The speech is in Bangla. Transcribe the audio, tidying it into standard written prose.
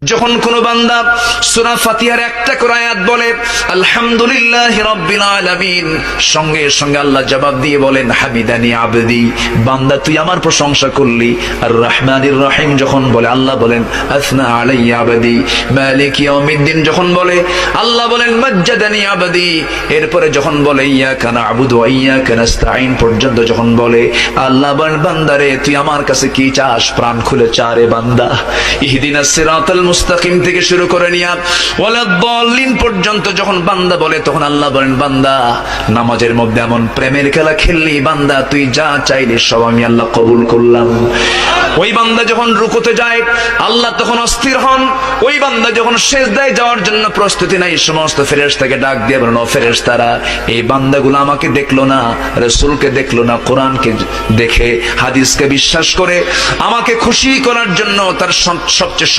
যখন কোন বান্দা সূরা ফাতিহার একটা করে আয়াত বলে আলহামদুলিল্লাহি রাব্বিল আলামিন, সঙ্গে সঙ্গে আল্লাহ জবাব দিয়ে বলেন হামিদানি আবদি, বান্দা তুই আমার প্রশংসা করলি। আর রহমানির রহিম যখন বলে আল্লাহ বলেন আসনা আলাইয়া আবদি। মালিক ইয়াউমিদ্দিন যখন বলে আল্লাহ বলেন মাজ্জাদানি আবদি। এরপরে যখন বলে ইয়াকা না'বুদু ওয়া ইয়াকা নাস্তাঈন পর্যন্ত যখন বলে আল্লাহ বলেন বান্দারে তুই আমার কাছে কি চাস, প্রাণ খুলে চা রে বান্দা। ইহদিনাস সিরাতাল মুস্তাকিম থেকে শুরু করে নিয়া ওয়ালাদ-দাল্লিন পর্যন্ত যখন বান্দা বলে তখন আল্লাহ বলেন বান্দা নামাজের মধ্যে এমন প্রেমের খেলা খেললি বান্দা, তুই যা চাইলি সব আমি আল্লাহ কবুল করলাম। ওই বান্দা যখন রুকুতে যায় আল্লাহ তখন অস্থির হন। ওই বান্দা যখন সিজদায় যাওয়ার জন্য প্রস্তুতি নাই, সমস্ত ফেরেশতাকে ডাক দিয়ে বলেন ও ফেরেশতারা, এই বান্দাগুলো আমাকে দেখলো না, রাসূলকে দেখলো না, কোরআনকে দেখে হাদিসকে বিশ্বাস করে আমাকে খুশি করার জন্য তার সবচেয়ে